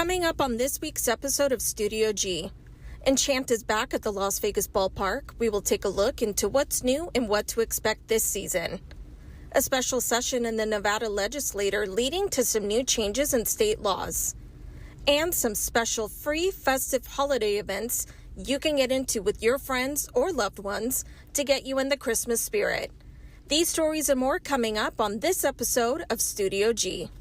Coming up on this week's episode of Studio G, Enchant is back at the Las Vegas ballpark. We will take a look into what's new and what to expect this season. A special session in the Nevada legislature leading to some new changes in state laws. And some special free festive holiday events you can get into with your friends or loved ones to get you in the Christmas spirit. These stories and more coming up on this episode of Studio G.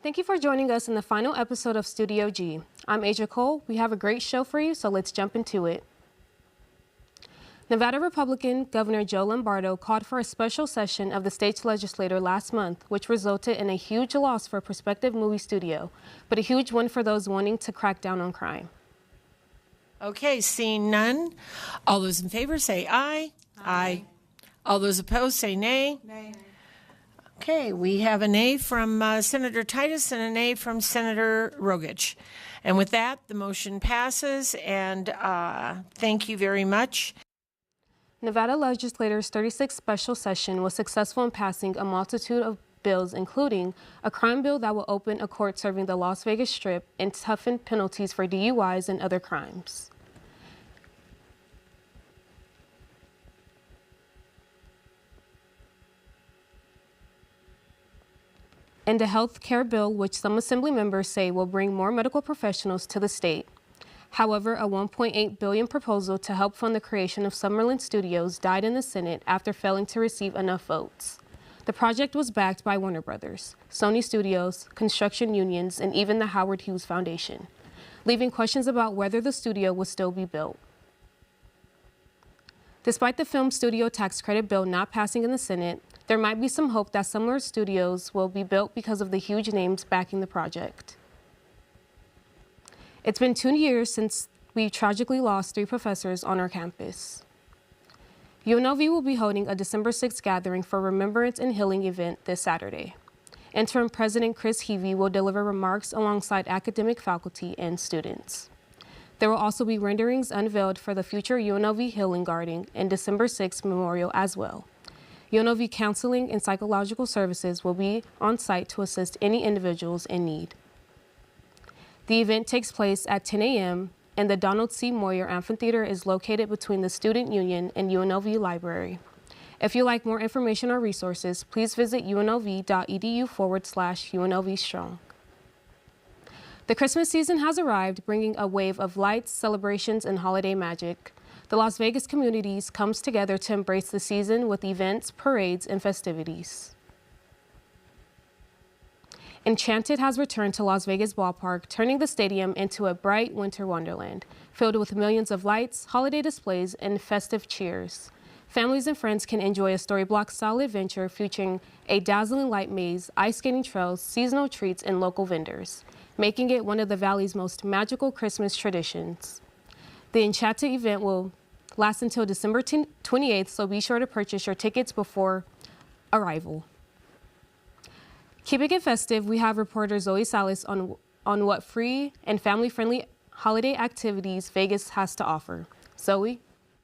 Thank you for joining us in the final episode of Studio G. I'm Asia Cole. We have a great show for you, so let's jump into it. Nevada Republican Governor Joe Lombardo called for a special session of the state's legislature last month, which resulted in a huge loss for a prospective movie studio, but a huge win for those wanting to crack down on crime. Okay, seeing none. All those in favor say aye. Aye. All those opposed say nay. Nay. Okay, we have a nay from Senator Titus and a nay from Senator Rogich. And with that, the motion passes, and thank you very much. Nevada legislators' 36th special session was successful in passing a multitude of bills, including a crime bill that will open a court serving the Las Vegas Strip and toughen penalties for DUIs and other crimes. And a health care bill, which some assembly members say will bring more medical professionals to the state. However, a $1.8 billion proposal to help fund the creation of Summerlin Studios died in the Senate after failing to receive enough votes. The project was backed by Warner Brothers, Sony Studios, construction unions, and even the Howard Hughes Foundation, leaving questions about whether the studio will still be built. Despite the film studio tax credit bill not passing in the Senate, there might be some hope that similar studios will be built because of the huge names backing the project. It's been 2 years since we tragically lost 3 professors on our campus. UNLV will be holding a December 6th gathering for Remembrance and Healing event this Saturday. Interim President Chris Heavey will deliver remarks alongside academic faculty and students. There will also be renderings unveiled for the future UNLV Healing Garden and December 6th memorial as well. UNLV Counseling and Psychological Services will be on site to assist any individuals in need. The event takes place at 10 a.m. and the Donald C. Moyer Amphitheater is located between the Student Union and UNLV Library. If you'd like more information or resources, please visit unlv.edu/UNLVstrong. The Christmas season has arrived, bringing a wave of lights, celebrations, and holiday magic. The Las Vegas communities comes together to embrace the season with events, parades, and festivities. Enchanted has returned to Las Vegas ballpark, turning the stadium into a bright winter wonderland, filled with millions of lights, holiday displays, and festive cheers. Families and friends can enjoy a story-block-style adventure featuring a dazzling light maze, ice skating trails, seasonal treats, and local vendors, making it one of the Valley's most magical Christmas traditions. The Enchanted event will last until December 28th, so be sure to purchase your tickets before arrival. Keeping it festive, we have reporter Zoe Salas on what free and family-friendly holiday activities Vegas has to offer. Zoe?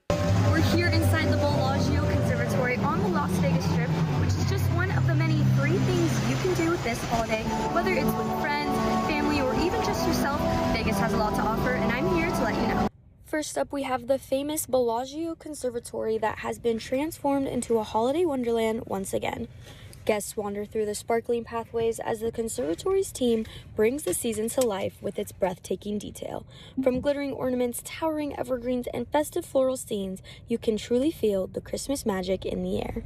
We're here inside the Bellagio Conservatory on the Las Vegas Strip, which is just one of the many free things you can do this holiday. Whether it's with friends, family, or even just yourself, Vegas has a lot to offer, and I'm here to let you know. First up, we have the famous Bellagio Conservatory that has been transformed into a holiday wonderland once again. Guests wander through the sparkling pathways as the conservatory's team brings the season to life with its breathtaking detail. From glittering ornaments, towering evergreens, and festive floral scenes, you can truly feel the Christmas magic in the air.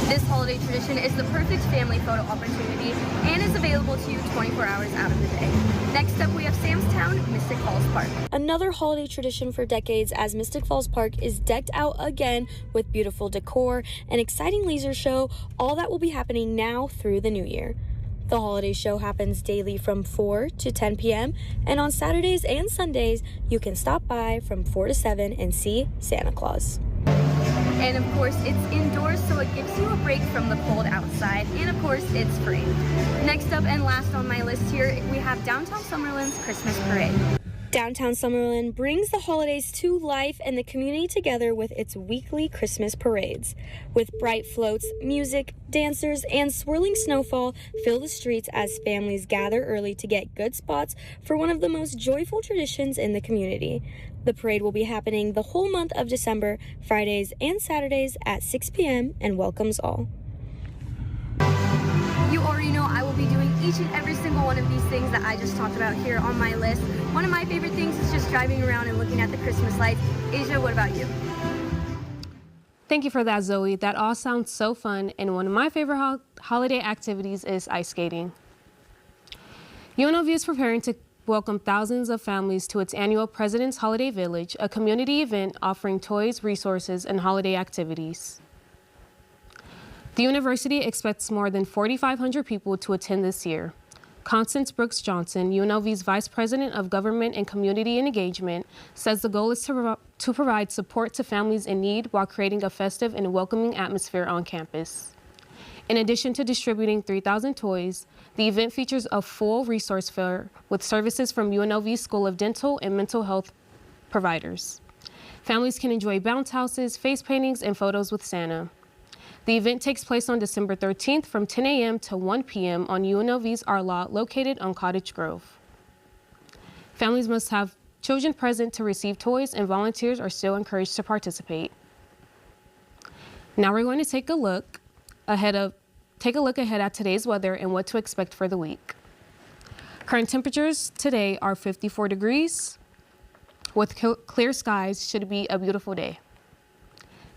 This holiday tradition is the perfect family photo opportunity and is available to you 24 hours out of the day. Next up, we have Sam's Town, Mystic Falls Park. Another holiday tradition for decades, as Mystic Falls Park is decked out again with beautiful decor, an exciting laser show, all that will be happening now through the new year. The holiday show happens daily from 4 to 10 p.m. and on Saturdays and Sundays, you can stop by from 4 to 7 and see Santa Claus. And of course, it's indoors, so it gives you a break from the cold outside. And of course, it's free. Next up and last on my list here, we have Downtown Summerlin's Christmas Parade. Downtown Summerlin brings the holidays to life and the community together with its weekly Christmas parades. With bright floats, music, dancers, and swirling snowfall fill the streets as families gather early to get good spots for one of the most joyful traditions in the community. The parade will be happening the whole month of December, Fridays and Saturdays at 6 p.m. and welcomes all. You already know I will be doing each and every single one of these things that I just talked about here on my list. One of my favorite things is just driving around and looking at the Christmas lights. Asia, what about you? Thank you for that, Zoe. That all sounds so fun, and one of my favorite holiday activities is ice skating. UNLV is preparing to welcome thousands of families to its annual President's Holiday Village, a community event offering toys, resources, and holiday activities. The university expects more than 4,500 people to attend this year. Constance Brooks Johnson, UNLV's Vice President of Government and Community Engagement, says the goal is to provide support to families in need while creating a festive and welcoming atmosphere on campus. In addition to distributing 3,000 toys, the event features a full resource fair with services from UNLV's School of Dental and Mental Health providers. Families can enjoy bounce houses, face paintings, and photos with Santa. The event takes place on December 13th from 10 a.m. to 1 p.m. on UNLV's R Lot located on Cottage Grove. Families must have children present to receive toys, and volunteers are still encouraged to participate. Now we're going to take a look ahead at today's weather and what to expect for the week. Current temperatures today are 54 degrees. With clear skies, should be a beautiful day.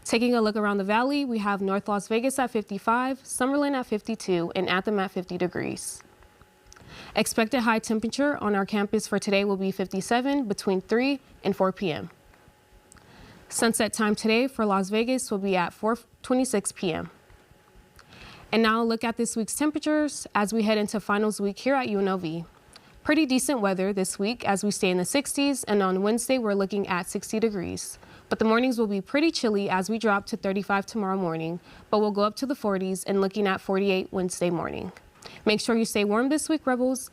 Taking a look around the valley, we have North Las Vegas at 55, Summerlin at 52, and Anthem at 50 degrees. Expected high temperature on our campus for today will be 57 between 3 and 4 p.m. Sunset time today for Las Vegas will be at 4:26 p.m. And now a look at this week's temperatures as we head into finals week here at UNLV. Pretty decent weather this week as we stay in the 60s, and on Wednesday we're looking at 60 degrees. But the mornings will be pretty chilly as we drop to 35 tomorrow morning, but we'll go up to the 40s and looking at 48 Wednesday morning. Make sure you stay warm this week, Rebels.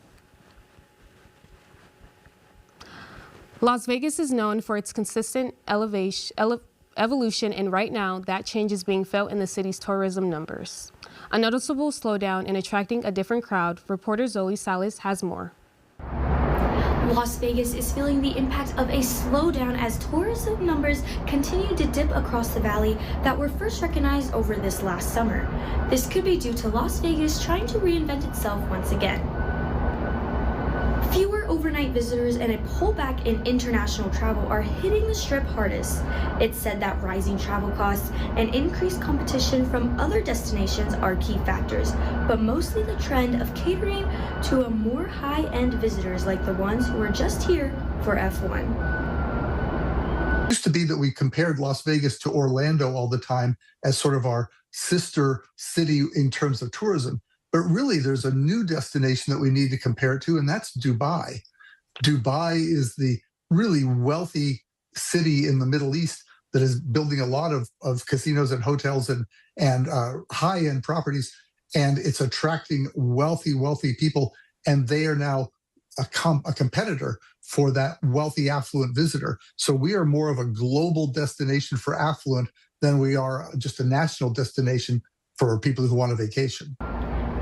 Las Vegas is known for its consistent evolution, and right now that change is being felt in the city's tourism numbers. A noticeable slowdown in attracting a different crowd. Reporter Zoe Salas has more. Las Vegas is feeling the impact of a slowdown as tourism numbers continue to dip across the valley that were first recognized over this last summer. This could be due to Las Vegas trying to reinvent itself once again. Fewer overnight visitors and a pullback in international travel are hitting the Strip hardest. It's said that rising travel costs and increased competition from other destinations are key factors, but mostly the trend of catering to a more high-end visitors like the ones who are just here for F1. It used to be that we compared Las Vegas to Orlando all the time as sort of our sister city in terms of tourism. But really, there's a new destination that we need to compare it to, and that's Dubai. Dubai is the really wealthy city in the Middle East that is building a lot of casinos and hotels and high-end properties, and it's attracting wealthy people, and they are now a competitor for that wealthy, affluent visitor. So we are more of a global destination for affluent than we are just a national destination for people who want a vacation.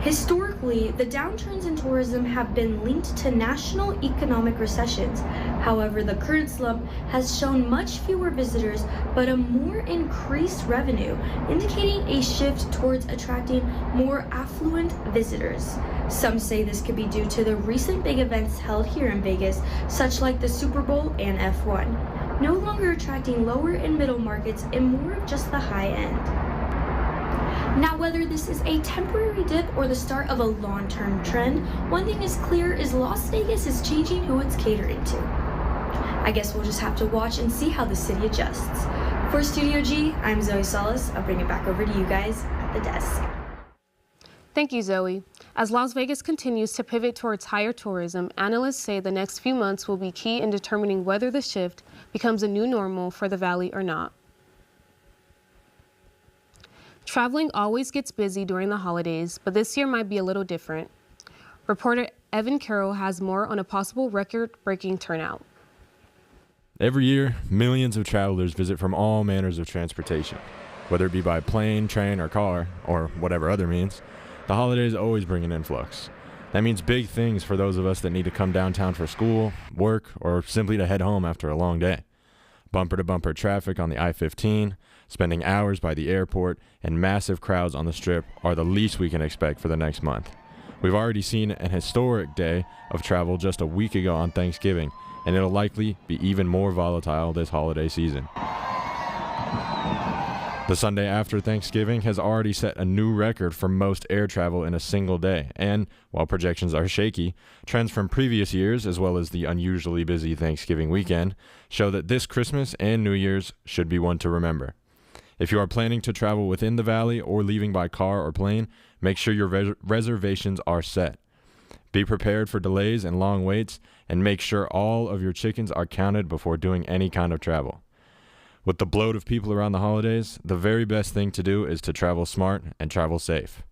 Historically, the downturns in tourism have been linked to national economic recessions. However, the current slump has shown much fewer visitors, but a more increased revenue, indicating a shift towards attracting more affluent visitors. Some say this could be due to the recent big events held here in Vegas, such like the Super Bowl and F1, no longer attracting lower and middle markets and more of just the high end. Now, whether this is a temporary dip or the start of a long-term trend, one thing is clear is Las Vegas is changing who it's catering to. I guess we'll just have to watch and see how the city adjusts. For Studio G, I'm Zoe Salas. I'll bring it back over to you guys at the desk. Thank you, Zoe. As Las Vegas continues to pivot towards higher tourism, analysts say the next few months will be key in determining whether the shift becomes a new normal for the valley or not. Traveling always gets busy during the holidays, but this year might be a little different. Reporter Evan Carroll has more on a possible record-breaking turnout. Every year, millions of travelers visit from all manners of transportation. Whether it be by plane, train, or car, or whatever other means, the holidays always bring an influx. That means big things for those of us that need to come downtown for school, work, or simply to head home after a long day. Bumper-to-bumper traffic on the I-15, spending hours by the airport, and massive crowds on the Strip are the least we can expect for the next month. We've already seen an historic day of travel just a week ago on Thanksgiving, and it'll likely be even more volatile this holiday season. The Sunday after Thanksgiving has already set a new record for most air travel in a single day, and while projections are shaky, trends from previous years, as well as the unusually busy Thanksgiving weekend, show that this Christmas and New Year's should be one to remember. If you are planning to travel within the valley or leaving by car or plane, make sure your reservations are set. Be prepared for delays and long waits, and make sure all of your chickens are counted before doing any kind of travel. With the bloat of people around the holidays, the very best thing to do is to travel smart and travel safe.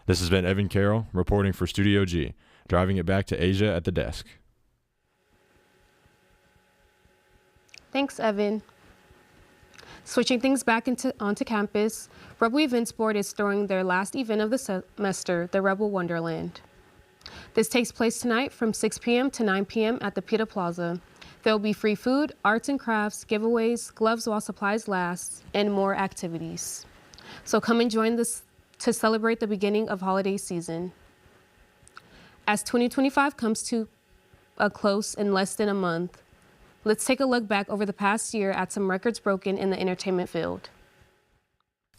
This has been Evan Carroll reporting for Studio G, driving it back to Asia at the desk. Thanks, Evan. Switching things back onto campus, Rebel Events Board is throwing their last event of the semester, the Rebel Wonderland. This takes place tonight from 6 p.m. to 9 p.m. at the Pita Plaza. There will be free food, arts and crafts, giveaways, gloves while supplies last, and more activities. So come and join us to celebrate the beginning of holiday season. As 2025 comes to a close in less than a month, let's take a look back over the past year at some records broken in the entertainment field.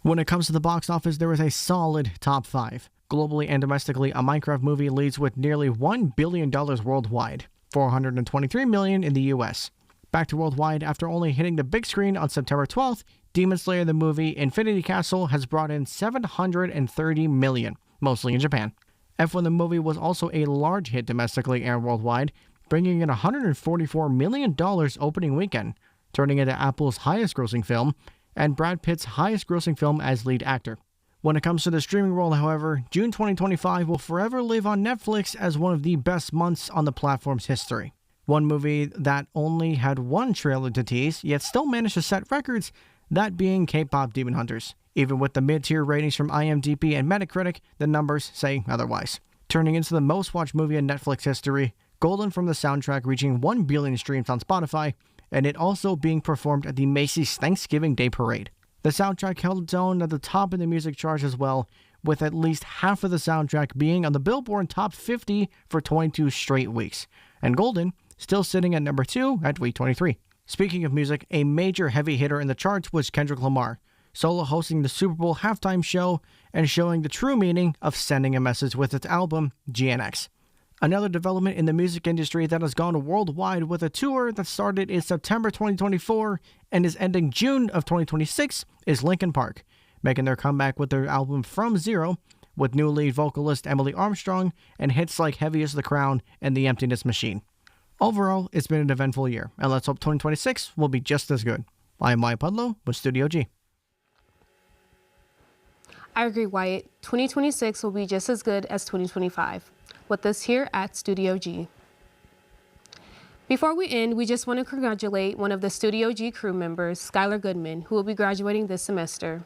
When it comes to the box office, there is a solid top 5. Globally and domestically, a Minecraft movie leads with nearly $1 billion worldwide. $423 million in the US. Back to worldwide, after only hitting the big screen on September 12th, Demon Slayer the movie Infinity Castle has brought in $730 million, mostly in Japan. F1 the movie was also a large hit domestically and worldwide, bringing in $144 million opening weekend, turning into Apple's highest grossing film and Brad Pitt's highest grossing film as lead actor. When it comes to the streaming world, however, June 2025 will forever live on Netflix as one of the best months on the platform's history. One movie that only had one trailer to tease, yet still managed to set records, that being K-pop Demon Hunters. Even with the mid-tier ratings from IMDb and Metacritic, the numbers say otherwise. Turning into the most watched movie in Netflix history, Golden from the soundtrack reaching 1 billion streams on Spotify, and it also being performed at the Macy's Thanksgiving Day Parade. The soundtrack held its own at the top of the music charts as well, with at least half of the soundtrack being on the Billboard Top 50 for 22 straight weeks, and Golden still sitting at number 2 at week 23. Speaking of music, a major heavy hitter in the charts was Kendrick Lamar, solo hosting the Super Bowl halftime show and showing the true meaning of sending a message with its album, GNX. Another development in the music industry that has gone worldwide with a tour that started in September 2024 and is ending June of 2026 is Linkin Park, making their comeback with their album From Zero, with new lead vocalist Emily Armstrong and hits like Heavy as the Crown and The Emptiness Machine. Overall, it's been an eventful year, and let's hope 2026 will be just as good. I am Wyatt Pudlow with Studio G. I agree, Wyatt. 2026 will be just as good as 2025. With us here at Studio G. Before we end, we just want to congratulate one of the Studio G crew members, Skylar Goodman, who will be graduating this semester.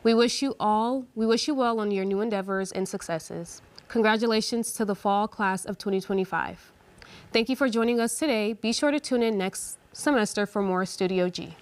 We wish you well on your new endeavors and successes. Congratulations to the fall class of 2025. Thank you for joining us today. Be sure to tune in next semester for more Studio G.